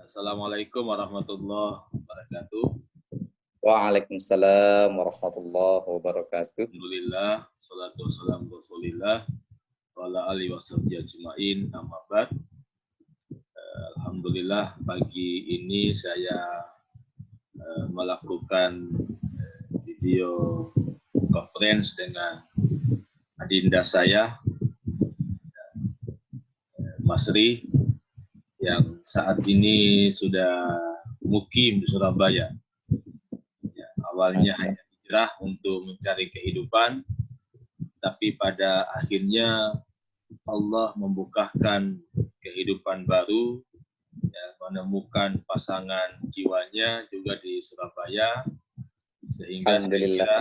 Assalamualaikum warahmatullahi wabarakatuh. Waalaikumsalam warahmatullahi wabarakatuh. Alhamdulillah, salatu wassalamu rasulillah, wa ala alihi washabbihi ajma'in, amma ba'd. Alhamdulillah, pagi ini saya melakukan video conference dengan adinda saya, Mas Ri, yang saat ini sudah mukim di Surabaya. Ya, awalnya hanya hijrah untuk mencari kehidupan, tapi pada akhirnya Allah membukakan kehidupan baru, ya, menemukan pasangan jiwanya juga di Surabaya, sehingga saya kira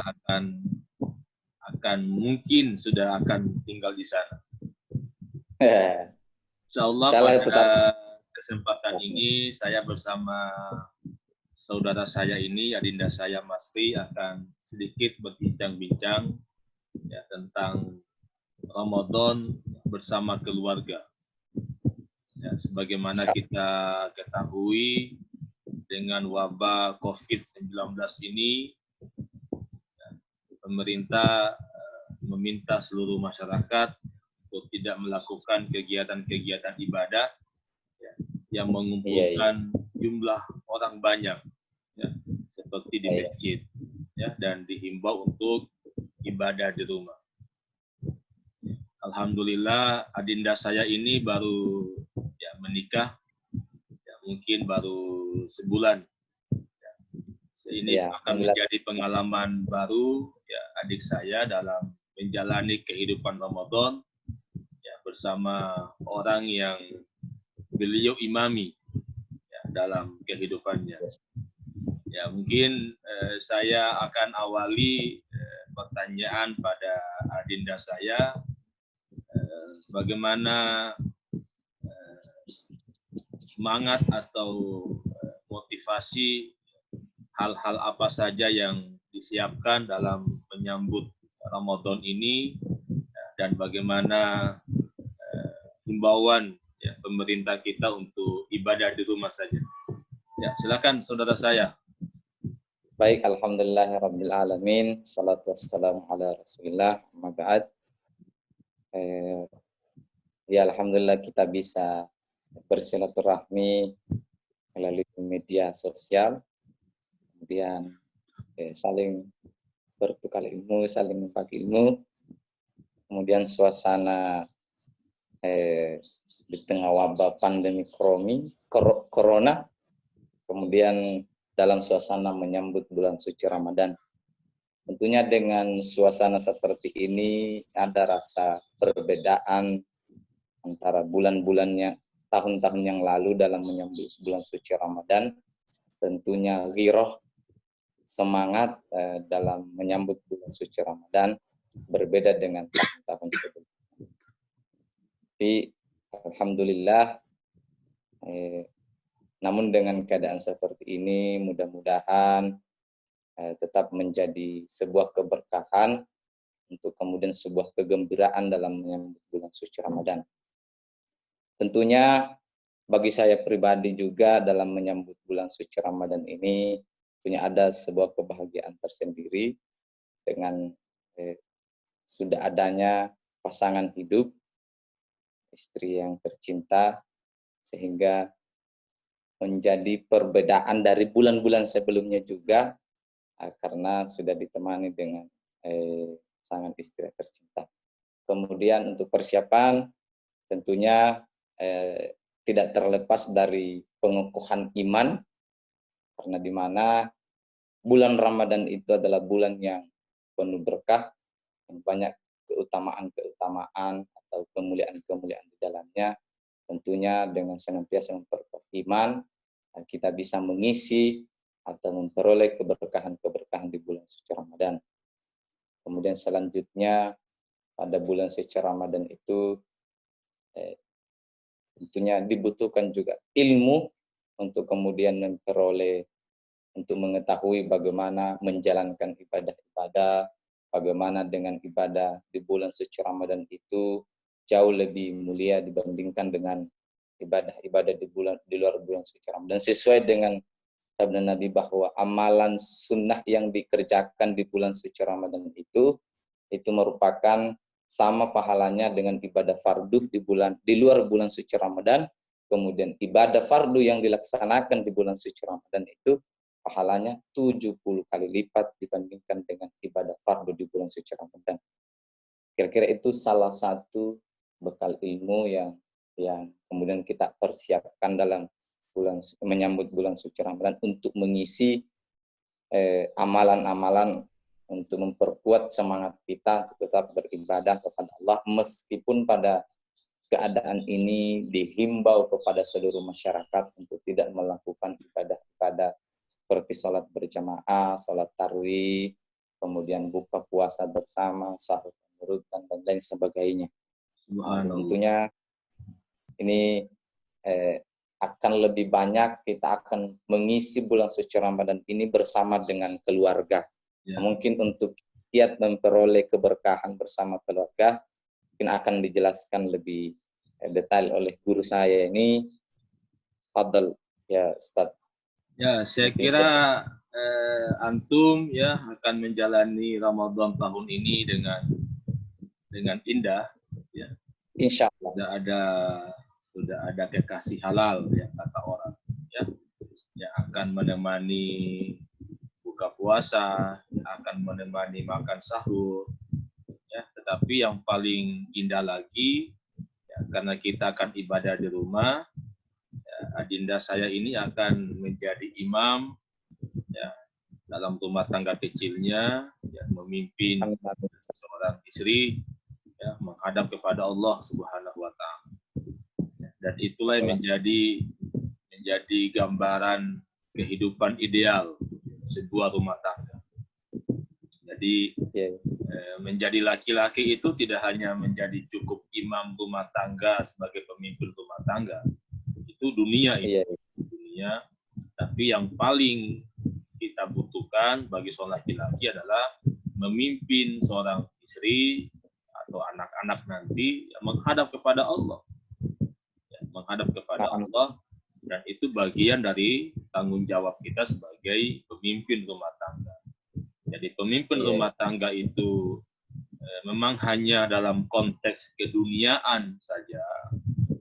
akan mungkin sudah akan tinggal di sana. Insya Allah pada kesempatan ini saya bersama saudara saya ini, adinda saya Mas Ri, akan sedikit berbincang-bincang ya, tentang Ramadan bersama keluarga. Ya, sebagaimana kita ketahui dengan wabah COVID-19 ini, ya, pemerintah meminta seluruh masyarakat untuk tidak melakukan kegiatan-kegiatan ibadah ya, yang mengumpulkan jumlah orang banyak, ya, seperti di masjid, ya, dan dihimbau untuk ibadah di rumah. Alhamdulillah, adinda saya ini baru ya, menikah, ya, mungkin baru sebulan. Ya. Ini akan menjadi pengalaman baru ya, adik saya dalam menjalani kehidupan Ramadan ya, bersama orang yang beliau imami ya, dalam kehidupannya. Ya, mungkin saya akan awali pertanyaan pada adinda saya, bagaimana semangat atau motivasi hal-hal apa saja yang disiapkan dalam menyambut Ramadan ini, dan bagaimana himbauan ya, pemerintah kita untuk ibadah di rumah saja. Ya, silakan saudara saya. Baik, alhamdulillahirabbil alamin, salatu wassalamu ala Rasulillah, amma ba'd. Ya, alhamdulillah kita bisa bersilaturahmi melalui media sosial, kemudian saling bertukar ilmu, saling berbagi ilmu, kemudian suasana di tengah wabah pandemi corona, kemudian dalam suasana menyambut bulan suci Ramadan. Tentunya dengan suasana seperti ini ada rasa perbedaan antara bulan-bulannya tahun-tahun yang lalu dalam menyambut bulan suci Ramadan. Tentunya ghiroh, semangat dalam menyambut bulan suci Ramadan berbeda dengan tahun-tahun sebelumnya. Tapi alhamdulillah, namun dengan keadaan seperti ini mudah-mudahan tetap menjadi sebuah keberkahan untuk kemudian sebuah kegembiraan dalam menyambut bulan suci Ramadan. Tentunya bagi saya pribadi juga dalam menyambut bulan suci Ramadan ini punya ada sebuah kebahagiaan tersendiri dengan sudah adanya pasangan hidup, istri yang tercinta, sehingga menjadi perbedaan dari bulan-bulan sebelumnya juga karena sudah ditemani dengan pasangan istri yang tercinta. Kemudian untuk persiapan tentunya tidak terlepas dari pengukuhan iman, karena di mana bulan Ramadan itu adalah bulan yang penuh berkah, yang banyak keutamaan-keutamaan atau kemuliaan-kemuliaan di dalamnya. Tentunya dengan senantiasa memperkuat iman, kita bisa mengisi atau memperoleh keberkahan-keberkahan di bulan suci Ramadan. Kemudian selanjutnya pada bulan suci Ramadan itu tentunya dibutuhkan juga ilmu untuk kemudian memperoleh, untuk mengetahui bagaimana menjalankan ibadah-ibadah, bagaimana dengan ibadah di bulan suci Ramadan itu jauh lebih mulia dibandingkan dengan ibadah-ibadah di luar bulan suci Ramadan, sesuai dengan sabda Nabi bahwa amalan sunnah yang dikerjakan di bulan suci Ramadan itu merupakan sama pahalanya dengan ibadah fardu di luar bulan suci Ramadan. Kemudian ibadah fardu yang dilaksanakan di bulan suci Ramadan itu pahalanya 70 kali lipat dibandingkan dengan ibadah fardu di bulan suci Ramadan. Kira-kira itu salah satu bekal ilmu yang kemudian kita persiapkan dalam menyambut bulan suci Ramadan untuk mengisi amalan-amalan untuk memperkuat semangat kita untuk tetap beribadah kepada Allah, meskipun pada keadaan ini dihimbau kepada seluruh masyarakat untuk tidak melakukan ibadah-ibadah seperti sholat berjamaah, sholat tarawih, kemudian buka puasa bersama, sahur dan lain sebagainya. Tentunya ini akan lebih banyak kita akan mengisi bulan suci Ramadan ini bersama dengan keluarga. Ya. Mungkin untuk giat memperoleh keberkahan bersama keluarga mungkin akan dijelaskan lebih detail oleh guru saya ini. Fadal ya Ustaz. Ya, saya kira antum ya akan menjalani Ramadan tahun ini dengan indah ya. Insya Allah. Sudah ada kekasih halal ya kata orang ya, yang akan menemani buka puasa, akan menemani makan sahur ya. Tetapi yang paling indah lagi ya, karena kita akan ibadah di rumah ya, adinda saya ini akan menjadi imam ya dalam rumah tangga kecilnya ya, memimpin seorang istri ya, menghadap kepada Allah Subhanahu wa taala. Dan itulah yang menjadi gambaran kehidupan ideal sebuah rumah tangga. Jadi menjadi laki-laki itu tidak hanya menjadi cukup imam rumah tangga sebagai pemimpin rumah tangga. Itu dunia ini. Dunia. Tapi yang paling kita butuhkan bagi seorang laki-laki adalah memimpin seorang istri atau anak-anak nanti yang menghadap kepada Allah. Menghadap kepada Allah, dan itu bagian dari tanggung jawab kita sebagai pemimpin rumah tangga. Jadi pemimpin rumah tangga itu memang hanya dalam konteks keduniaan saja,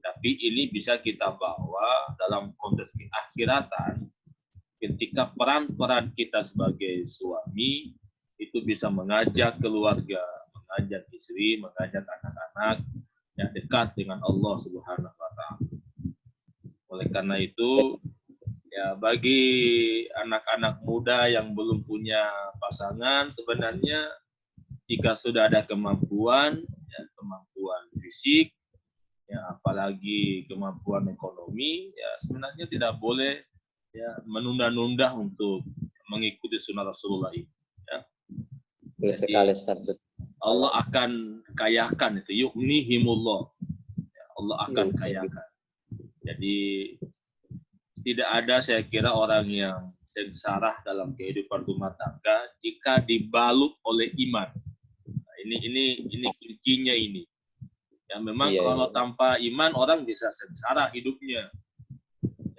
tapi ini bisa kita bawa dalam konteks keakhiratan ketika peran-peran kita sebagai suami itu bisa mengajak keluarga, mengajak istri, mengajak anak-anak yang dekat dengan Allah Subhanahu wa taala. Oleh karena itu, ya bagi anak-anak muda yang belum punya pasangan, sebenarnya jika sudah ada kemampuan, ya, kemampuan fisik, ya apalagi kemampuan ekonomi, ya sebenarnya tidak boleh ya menunda-nunda untuk mengikuti sunnah Rasulullah ini. Ya. Jadi, Allah akan kayakan itu, yughnihimullah. Ya, Allah akan kayakan. Jadi tidak ada saya kira orang yang sengsara dalam kehidupan rumah tangga jika dibalut oleh iman. Nah, ini kuncinya ini. Ya memang kalau tanpa iman orang bisa sengsara hidupnya.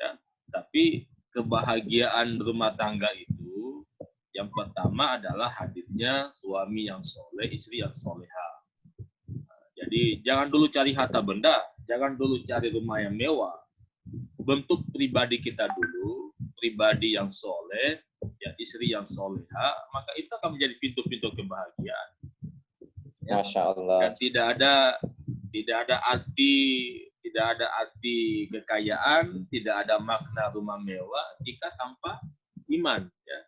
Ya, tapi kebahagiaan rumah tangga itu yang pertama adalah hadirnya suami yang soleh, istri yang soleha. Jadi jangan dulu cari harta benda, jangan dulu cari rumah yang mewah. Bentuk pribadi kita dulu, pribadi yang soleh, ya istri yang soleha, maka itu akan menjadi pintu-pintu kebahagiaan. Ya. Masya Allah. Dan tidak ada arti kekayaan, tidak ada makna rumah mewah jika tanpa iman. Ya.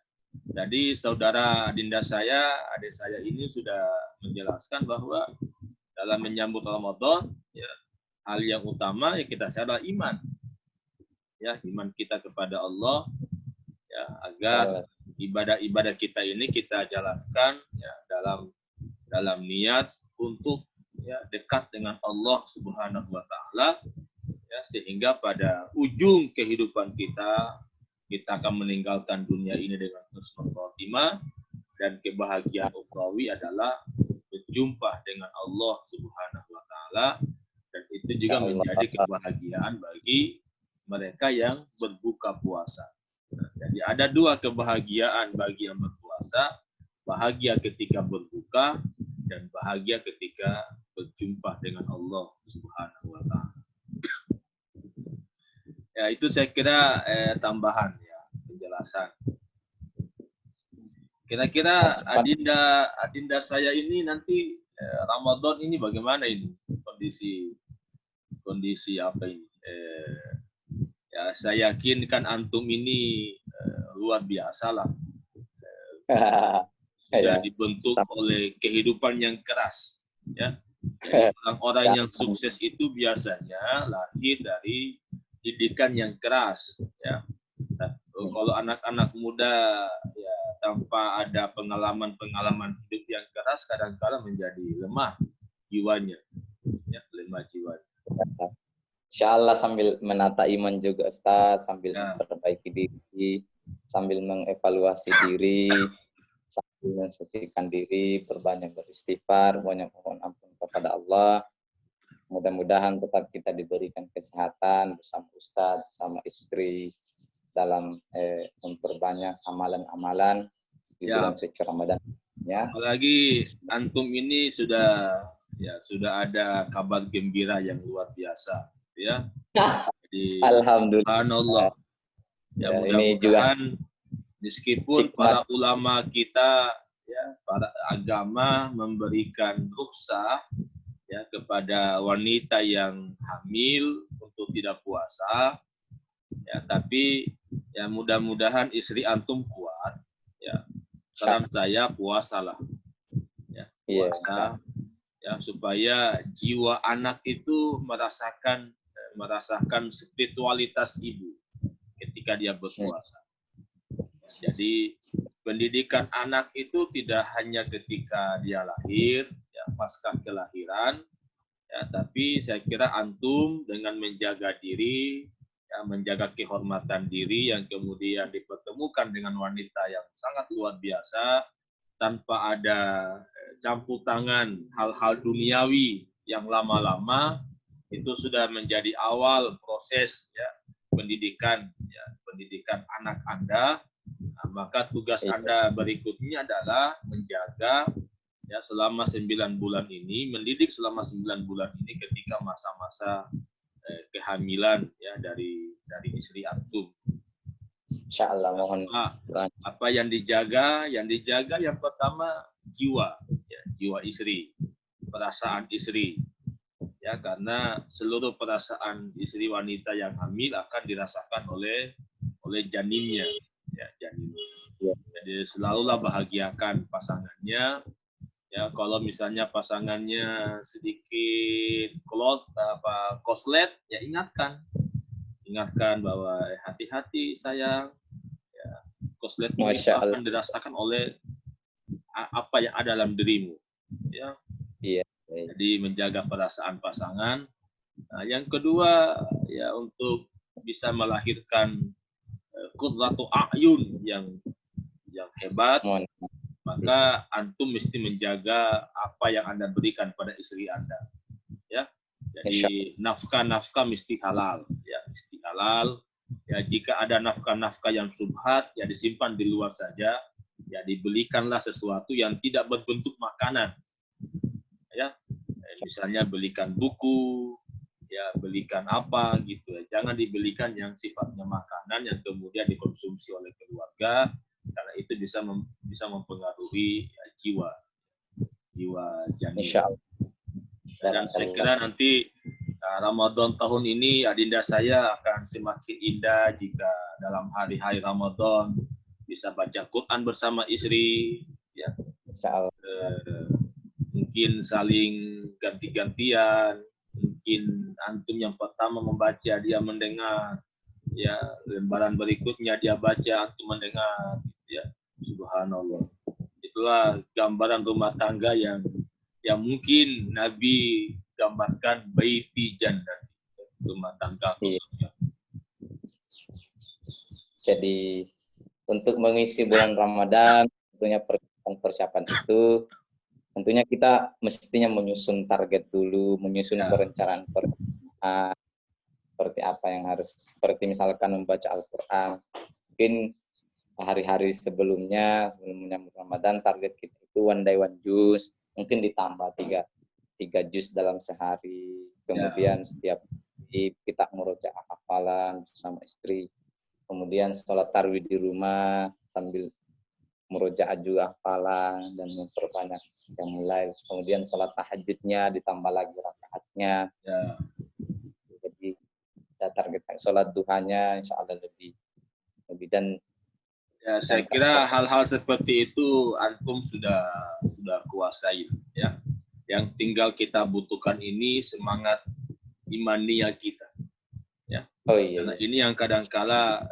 Jadi saudara adinda saya, adik saya ini sudah menjelaskan bahwa dalam menyambut Ramadan, ya, hal yang utama ya kita sadar iman. Ya, iman kita kepada Allah, ya, agar ibadah-ibadah kita ini kita jalankan ya, dalam niat untuk ya, dekat dengan Allah Subhanahu wa taala, ya, sehingga pada ujung kehidupan kita akan meninggalkan dunia ini dengan husnul khotimah, dan kebahagiaan ukhrawi adalah berjumpa dengan Allah Subhanahu wa taala, dan itu itu juga Ya Allah. menjadi kebahagiaan bagi mereka yang berbuka puasa. Nah, jadi ada dua kebahagiaan bagi yang berpuasa, bahagia ketika berbuka dan bahagia ketika berjumpa dengan Allah Subhanahu wa taala. Ya, itu saya kira tambahan ya, penjelasan. Kira-kira Adinda saya ini nanti Ramadan ini bagaimana ini kondisi apa ini? Ya, saya yakin kan antum ini luar biasa lah. Sudah dibentuk oleh kehidupan yang keras. Ya. Orang-orang yang sukses itu biasanya lahir dari didikan yang keras. Ya. Nah, kalau anak-anak muda ya tanpa ada pengalaman-pengalaman hidup yang keras, kadang-kadang menjadi lemah jiwanya. Ya, lemah jiwanya. Insya Allah sambil menata iman juga Ustaz, sambil memperbaiki diri, sambil mengevaluasi diri, sambil mensucikan diri, berbanyak beristighfar, banyak mohon ampun kepada Allah. Mudah-mudahan tetap kita diberikan kesehatan bersama Ustaz, bersama istri, dalam memperbanyak amalan-amalan di bulan suci Ramadan. Ya. Apalagi antum ini sudah ada kabar gembira yang luar biasa. Ya, jadi alhamdulillah. Ya, mudah-mudahan meskipun para ulama kita, ya, para agama memberikan rukhsah ya kepada wanita yang hamil untuk tidak puasa, ya, tapi ya mudah-mudahan istri antum kuat, ya. Saran saya puasalah, ya, puasa, ya, supaya jiwa anak itu merasakan spiritualitas ibu ketika dia berpuasa. Jadi pendidikan anak itu tidak hanya ketika dia lahir, ya, pasca kelahiran, ya, tapi saya kira antum dengan menjaga diri, ya, menjaga kehormatan diri yang kemudian dipertemukan dengan wanita yang sangat luar biasa tanpa ada campur tangan hal-hal duniawi yang lama-lama, itu sudah menjadi awal proses ya pendidikan anak Anda. Nah, maka tugas Anda berikutnya adalah menjaga ya selama 9 bulan ini, mendidik selama 9 bulan ini ketika masa-masa kehamilan ya dari istri antum. Insyaallah mohon. Apa yang dijaga? Yang dijaga yang pertama jiwa, ya, jiwa istri, perasaan istri. Ya, karena seluruh perasaan istri wanita yang hamil akan dirasakan oleh janinnya, ya, janinnya. Jadi selalulah bahagiakan pasangannya. Ya, kalau misalnya pasangannya sedikit koslet, ya ingatkan bahwa hati-hati sayang. Ya, koslet itu akan dirasakan oleh apa yang ada dalam dirimu. Ya. Iya. Jadi menjaga perasaan pasangan. Nah, yang kedua ya untuk bisa melahirkan qurratu a'yun yang hebat, maka antum mesti menjaga apa yang Anda berikan pada istri Anda. Ya. Jadi nafkah mesti halal, ya, mesti halal. Ya, jika ada nafkah yang subhat, ya disimpan di luar saja. Ya, dibelikanlah sesuatu yang tidak berbentuk makanan. Ya, misalnya belikan buku, ya belikan apa gitu ya. Jangan dibelikan yang sifatnya makanan yang kemudian dikonsumsi oleh keluarga, karena itu bisa mempengaruhi ya, jiwa janin. Dan saya kira nanti Ramadan tahun ini Adinda saya akan semakin indah jika dalam hari-hari Ramadan bisa baca Quran bersama istri, ya. Mungkin saling ganti-gantian, mungkin antum yang pertama membaca, dia mendengar, ya, lembaran berikutnya dia baca, antum mendengar, ya. Subhanallah. Itulah gambaran rumah tangga yang mungkin Nabi gambarkan baiti jannah, rumah tangga khususnya. Jadi untuk mengisi bulan Ramadan, tentunya persiapan itu tentunya kita mestinya menyusun target dulu, menyusun perencanaan seperti apa yang harus, seperti misalkan membaca Al-Quran. Mungkin hari-hari sebelum menyambut Ramadan target kita itu one day one juz, mungkin ditambah tiga juz dalam sehari. Kemudian setiap hari kita murojaah hafalan bersama istri. Kemudian sholat tarawih di rumah sambil murojaah juga hafalan dan memperbanyak yang mulai. Kemudian sholat tahajudnya ditambah lagi rakaatnya. Jadi kita targetkan sholat duhanya insya Allah lebih dan ya, saya kira hal-hal seperti itu antum sudah kuasai ya. Yang tinggal kita butuhkan ini semangat imania kita ya. Karena ini yang kadangkala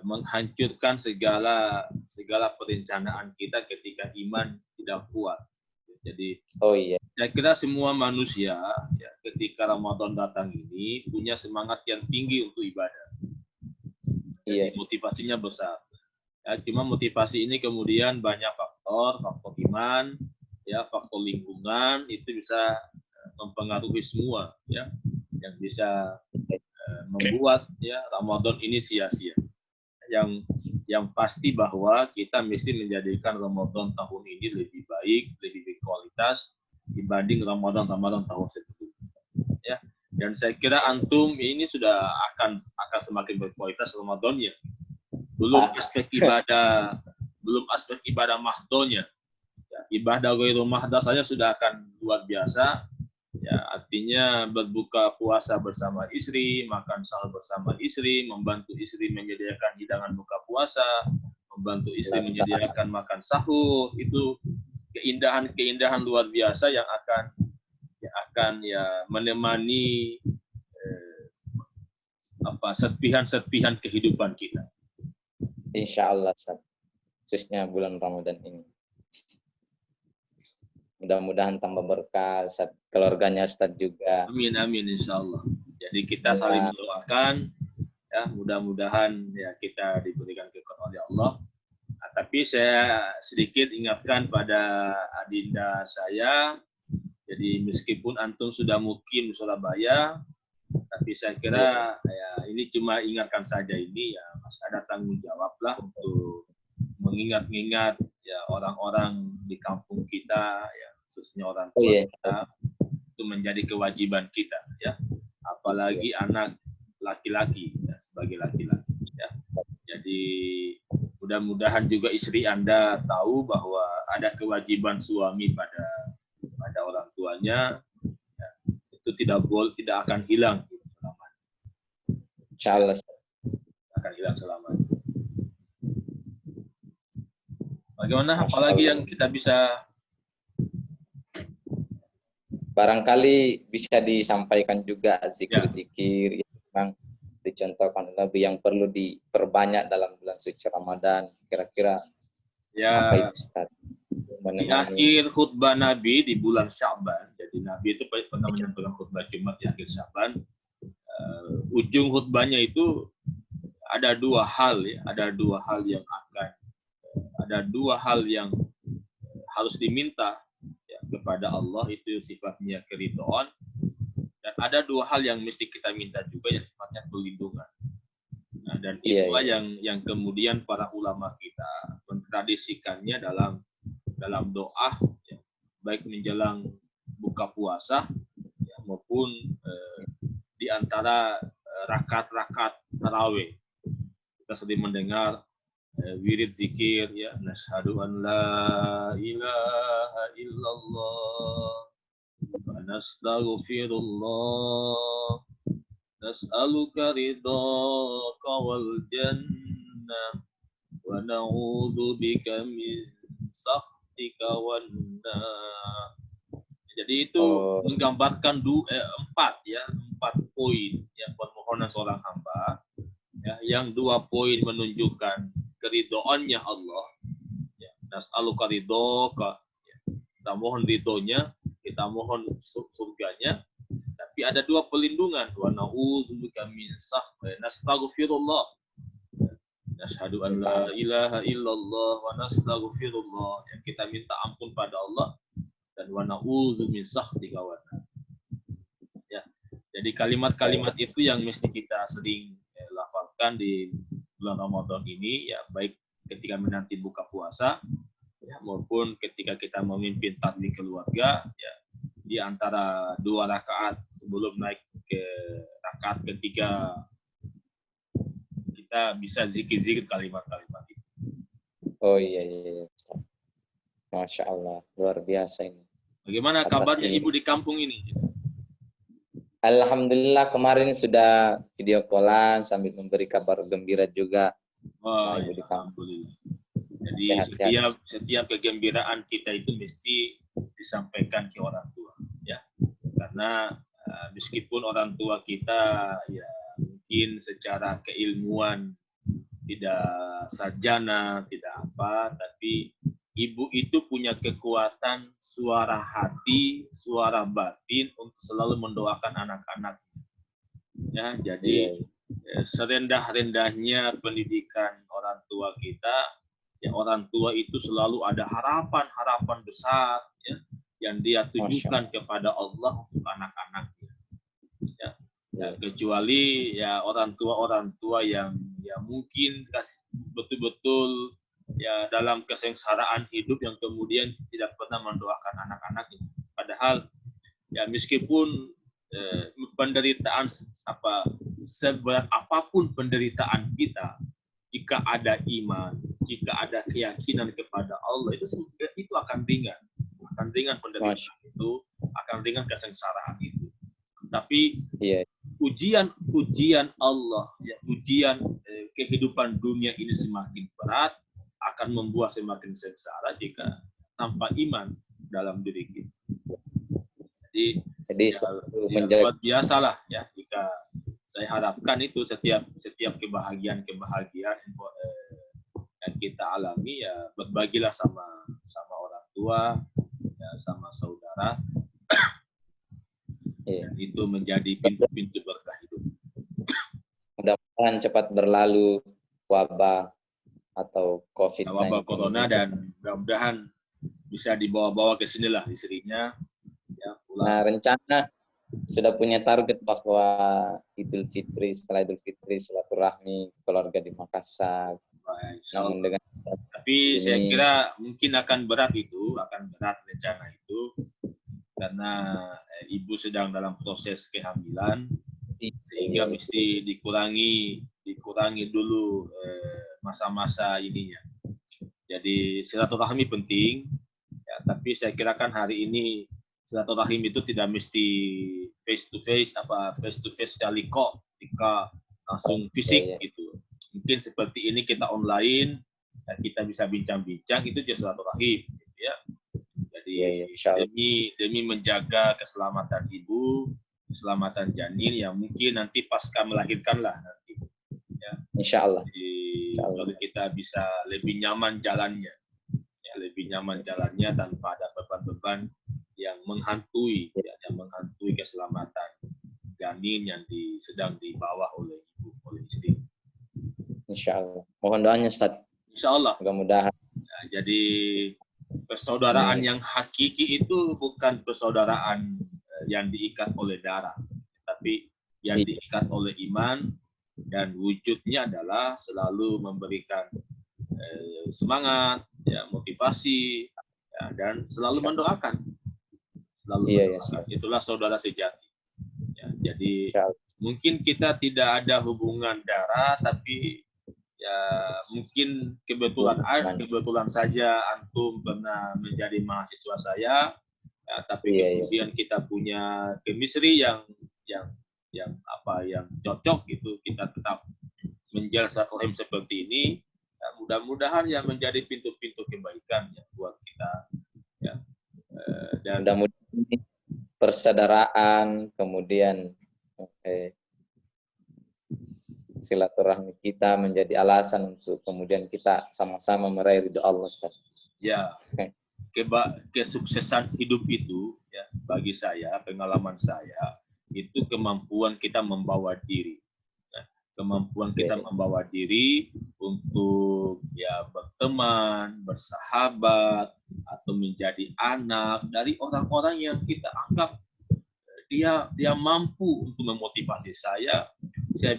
menghancurkan segala perencanaan kita ketika iman tidak kuat. Jadi saya kira semua manusia ya, ketika Ramadan datang ini punya semangat yang tinggi untuk ibadah. Jadi motivasinya besar. Ya, cuma motivasi ini kemudian banyak faktor iman, ya, faktor lingkungan itu bisa mempengaruhi semua, ya, yang bisa membuat ya Ramadan ini sia-sia. Yang pasti bahwa kita mesti menjadikan Ramadan tahun ini lebih baik, lebih berkualitas dibanding Ramadan tahun sebelumnya. Ya. Dan saya kira antum ini sudah akan semakin berkualitas Ramadannya. Belum aspek ibadah mahdonya. Ya, ibadah ghairu mahdah saja sudah akan luar biasa. Ya, artinya berbuka puasa bersama istri, makan sahur bersama istri, membantu istri menyediakan hidangan buka puasa, membantu istri menyediakan makan sahur, itu keindahan luar biasa yang akan menemani serpihan kehidupan kita. Insya Allah, khususnya bulan Ramadan ini. Mudah-mudahan tambah berkah, keluarganya Ustaz juga. Amin, insya Allah. Jadi kita saling mendoakan, ya, mudah-mudahan ya kita diberikan kekuatan oleh Allah. Nah, tapi saya sedikit ingatkan pada adinda saya, jadi meskipun antum sudah mukim di Surabaya, tapi saya kira ya ini cuma ingatkan saja ini, ya masih ada tanggung jawab lah untuk mengingat-ingat ya orang-orang di kampung kita, ya khususnya orang tua kita, itu menjadi kewajiban kita, ya, apalagi anak laki-laki, ya, sebagai laki-laki, ya. Jadi mudah-mudahan juga istri Anda tahu bahwa ada kewajiban suami pada orang tuanya, ya, itu tidak akan hilang selamanya. Insyaallah akan hilang selamanya. Bagaimana? Apalagi yang kita bisa barangkali bisa disampaikan juga zikir-zikir yang memang dicontohkan Nabi yang perlu diperbanyak dalam bulan suci Ramadan. Kira-kira apa itu, Ustaz? Di akhir khutbah Nabi di bulan Sya'ban, jadi Nabi itu pernah menyampaikan khutbah Jumat di akhir Sya'ban. Ujung khutbahnya itu ada dua hal yang harus diminta ya, kepada Allah, itu sifatnya keridhaan, dan ada dua hal yang mesti kita minta juga yang sifatnya perlindungan. Nah, dan itulah yang kemudian para ulama kita mentradisikannya dalam doa ya, baik menjelang buka puasa ya, maupun di antara rakaat-rakaat tarawih. Kita sering mendengar wirid zikir ya, nasyhadu an la ilaha illallah wa nastaghfirullah nas'aluka ridhaka wal jannah wa na'udzu bika min sakhtika wan nar. Jadi itu menggambarkan empat poin yang permohonan seorang hamba ya, yang dua poin menunjukkan keridhaannya Allah ya, nas'aluka ridhaka ya, kita mohon ridhonya, kita mohon surganya, tapi ada dua perlindungan, wa na'udzubika min sakhti, nastaghfirullah, nasyhadu an la ilaha illallah wa nastaghfirullah, ya, kita minta ampun pada Allah, dan wa na'udzu min sakhtika wa nar. Ya. Jadi kalimat-kalimat itu yang mesti kita sering lafalkan di bulan Ramadan ini, ya baik ketika menanti buka puasa, ya, maupun ketika kita memimpin taklim keluarga, ya di antara 2 rakaat sebelum naik ke rakaat ketiga, kita bisa zikir-zikir kalimat-kalimat itu. Oh iya, iya. Masya Allah, luar biasa ini. Bagaimana kabarnya Ibu di kampung ini? Alhamdulillah kemarin sudah video callan sambil memberi kabar gembira juga. Oh, Ibu ya, di kampung. alhamdulillah. Jadi Sehat-sehat. setiap kegembiraan kita itu mesti disampaikan ke orang tua, ya. Karena meskipun orang tua kita ya mungkin secara keilmuan tidak sarjana, tidak apa, tapi ibu itu punya kekuatan suara hati, suara batin untuk selalu mendoakan anak-anaknya. Ya, jadi serendah-rendahnya pendidikan orang tua kita, ya orang tua itu selalu ada harapan-harapan besar, ya, yang dia tujukan kepada Allah untuk anak-anaknya. Ya, kecuali ya orang tua yang ya mungkin betul-betul ya dalam kesengsaraan hidup yang kemudian tidak pernah mendoakan anak-anaknya. Padahal ya meskipun penderitaan seberat apapun penderitaan kita, jika ada iman, jika ada keyakinan kepada Allah, itu akan ringan penderitaan itu, akan ringan kesengsaraan itu. Tapi ujian Allah, ya, ujian kehidupan dunia ini semakin berat, akan membuat semakin sengsara jika tanpa iman dalam diri kita. Jadi ya, luar biasalah ya, jika saya harapkan itu setiap kebahagiaan yang kita alami, ya berbagilah sama orang tua, ya, sama saudara. Dan itu menjadi pintu-pintu berkah hidup. Mudah-mudahan cepat berlalu wabah atau COVID-19. Wabah corona, dan mudah-mudahan bisa dibawa-bawa ke sinilah istrinya. Ya, nah, rencana sudah punya target bahwa Idul Fitri, setelah Idul Fitri silaturahmi keluarga di Makassar. Namun dengan tapi saya kira mungkin akan berat rencana itu, karena ibu sedang dalam proses kehamilan, sehingga mesti dikurangi dulu masa-masa ininya. Jadi silaturahmi penting, ya, tapi saya kira kan hari ini silaturahim itu tidak mesti face to face caliko, jika langsung fisik gitu. Mungkin seperti ini kita online, dan kita bisa bincang-bincang, itu juga silaturahim, gitu ya. Jadi demi menjaga keselamatan ibu, keselamatan janin yang mungkin nanti pasca melahirkan lah nanti. Ya. Insya Allah. Jadi kita bisa lebih nyaman jalannya, ya, lebih nyaman jalannya tanpa ada beban-beban yang menghantui, ya, yang menghantui keselamatan janin yang sedang dibawa oleh ibu, oleh istri. Insya Allah. Mohon doanya, Ustaz. Insya Allah. Mudah-mudahan. Ya, jadi persaudaraan yang hakiki itu bukan persaudaraan yang diikat oleh darah, tapi yang diikat oleh iman, dan wujudnya adalah selalu memberikan semangat, ya, motivasi, ya, dan selalu mendoakan. Itulah saudara sejati. Ya, jadi mungkin kita tidak ada hubungan darah, tapi ya mungkin kebetulan saja antum pernah menjadi mahasiswa saya, ya, tapi kemudian kita punya chemistry yang cocok gitu, kita tetap menjalin silaturahim seperti ini. Ya, mudah-mudahan yang menjadi pintu-pintu kebaikan ya buat kita, ya. Dan mudah-mudahan persaudaraan, kemudian silaturahmi kita menjadi alasan untuk kemudian kita sama-sama meraih ridho Allah. Ya, kesuksesan hidup itu, ya, bagi saya, pengalaman saya, itu kemampuan kita membawa diri. Kemampuan kita membawa diri untuk ya berteman, bersahabat, atau menjadi anak dari orang-orang yang kita anggap dia mampu untuk memotivasi saya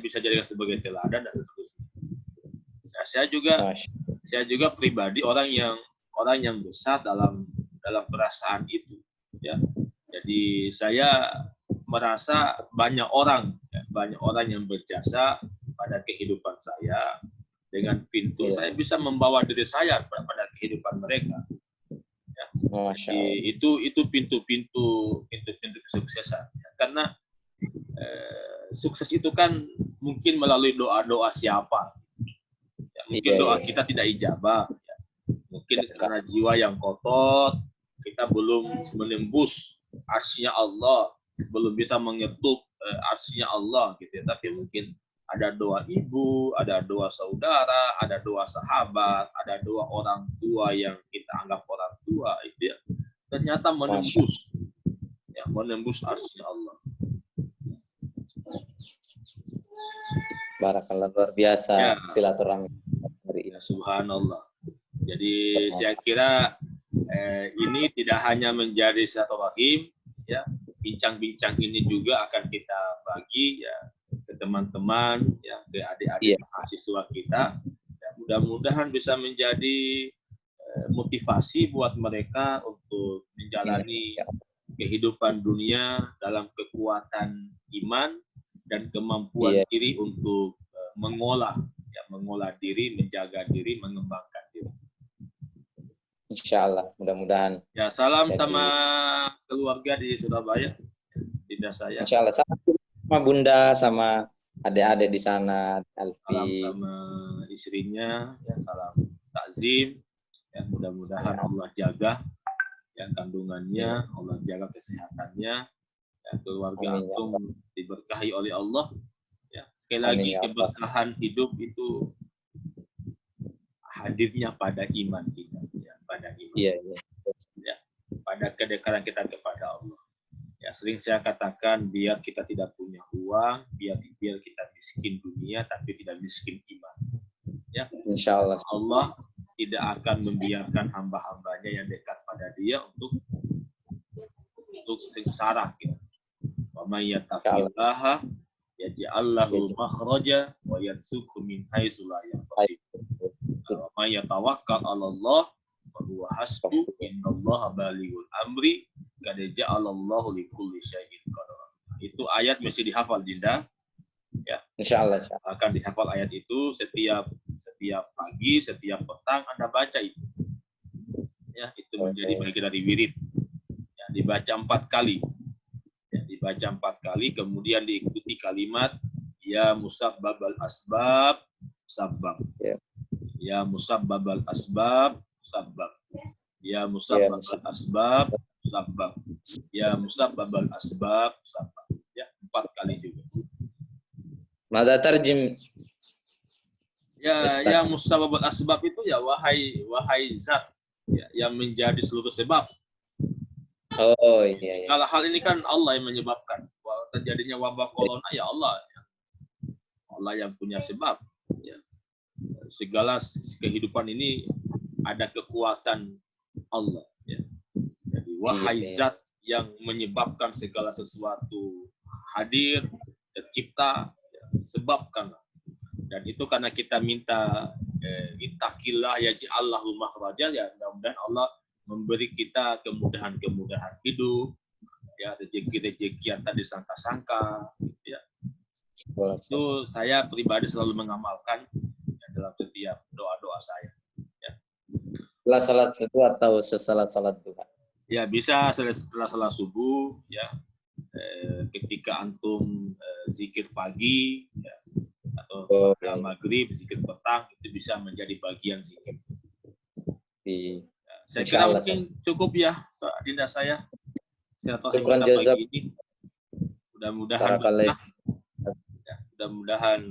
bisa jadikan sebagai teladan dan seterusnya. Nah, saya juga pribadi orang yang besar dalam perasaan itu, ya. Jadi saya merasa banyak orang yang berjasa pada kehidupan saya. Dengan pintu saya bisa membawa diri saya pada kehidupan mereka. Ya. Jadi itu pintu-pintu kesuksesan. Ya. Karena sukses itu kan mungkin melalui doa-doa siapa. Ya, mungkin doa kita tidak ijabah. Ya. Mungkin karena jiwa yang kotor, kita belum menembus arsy-Nya Allah, belum bisa mengetuk arsy-Nya Allah, gitu ya. Tapi mungkin ada doa ibu, ada doa saudara, ada doa sahabat, ada doa orang tua yang kita anggap orang tua, itu ya. Ternyata menembus arsy-Nya Allah. Barakallah, luar biasa ya. Silaturahmi hari ini. Subhanallah. Jadi saya kira ini tidak hanya menjadi silaturahim, ya. Bincang-bincang ini juga akan kita bagi, ya, ke teman-teman, ya, ke adik-adik mahasiswa kita. Ya, mudah-mudahan bisa menjadi motivasi buat mereka untuk menjalani kehidupan dunia dalam kekuatan iman dan kemampuan diri untuk mengolah diri, menjaga diri, mengembangkan diri. Insya Allah, mudah-mudahan. Ya, salam sama keluarga di Surabaya, Dinda saya. Insya Allah, sama Bunda, sama adik-adik di sana. Alfi. Salam sama istrinya, ya, salam takzim. Ya, mudah-mudahan Allah jaga yang kandungannya, Allah jaga kesehatannya, ya, keluarga antum diberkahi oleh Allah. Ya, sekali lagi keberkahan hidup itu hadirnya pada iman kita, ya, pada iman. Ya, pada kedekatan kita kepada Allah. Ya, sering saya katakan, biar kita tidak punya uang, biar kita miskin dunia, tapi tidak miskin iman. Ya, Insya Allah. Allah tidak akan membiarkan hamba-hambanya yang dekat pada Dia untuk sengsara. Gitu. Wa may yattaqillaha yaj'al lahu makhraja wa yarzuqhu min haitsu la yahtasib. Wa may yatawakkal 'ala Allah fa huwa hasbuh, innallaha balighul amri, qad ja'alallahu likulli syai'in qadar. Itu ayat mesti dihafal, Dinda. Ya. Insyaallah. Akan dihafal ayat itu setiap pagi, setiap petang Anda baca itu. Ya, itu menjadi bagian dari wirid. Ya, dibaca 4 kali. Ya, dibaca 4 kali, kemudian diikuti kalimat ya musabbabal asbab sabbab. Ya musabbabal asbab sabbab. Ya musabbabal asbab sabbab. Ya musabbabal asbab sabbab. Ya, 4 kali juga. Mada tarjim? Ya musabbabul asbab itu ya wahai zat, ya, yang menjadi seluruh sebab. Oh iya. Kalau hal ini kan Allah yang menyebabkan. Terjadinya wabah corona ya Allah yang punya sebab. Ya. Segala kehidupan ini ada kekuatan Allah. Ya. Jadi wahai zat yang menyebabkan segala sesuatu hadir, tercipta, ya, sebabkanlah. Dan itu karena kita minta ittaqillah yaj'allahu makhraja, ya, mudah-mudahan Allah memberi kita kemudahan-kemudahan hidup, ya, rezeki-rezeki yang tak disangka-sangka, ya. Itu saya pribadi selalu mengamalkan, ya, dalam setiap doa-doa saya. Ya. Setelah salat subuh atau sesalat salat duha? Ya, bisa setelah salat subuh, ya. Ketika antum zikir pagi, ya, atau maghrib, zikir petang, itu bisa menjadi bagian zikir. Saya kira mungkin cukup ya, Dinda saya. Syukran jazak. Mudah-mudahan berkah. Ya, mudah-mudahan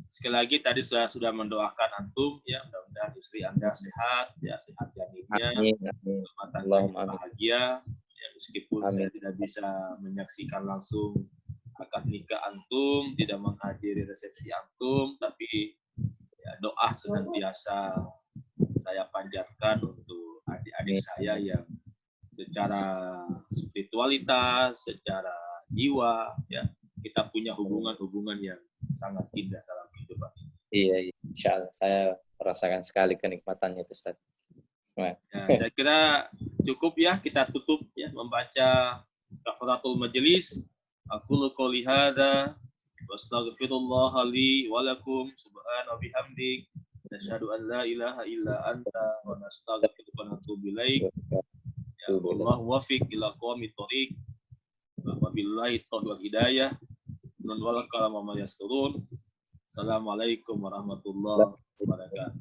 sekali lagi tadi saya sudah mendoakan antum, ya, mudah-mudahan istri Anda sehat, ya, sehat janinnya, rumah tangga bahagia. Ya, meskipun saya tidak bisa menyaksikan langsung akad nikah antum, tidak menghadiri resepsi antum, tapi ya, doa senantiasa saya panjatkan untuk adik-adik saya yang secara spiritualitas, secara jiwa, ya kita punya hubungan-hubungan yang sangat indah dalam kehidupan ini. Iya, insya Allah saya merasakan sekali kenikmatannya itu, Ustaz. Ya, saya kira cukup ya, kita tutup ya membaca kafaratul majelis. Aqulu qouli hadza wa astaghfirullah li wa lakum subhanahu wa bihamdik nasyhadu an la ilaha illa anta wa nastaghfiruka wa natubu ilaik. Ya Allah wafiq ila qawmit thoriq wa billahi taufiq wal hidayah. Nun wal kalam ma yasturun. Assalamualaikum warahmatullahi wabarakatuh.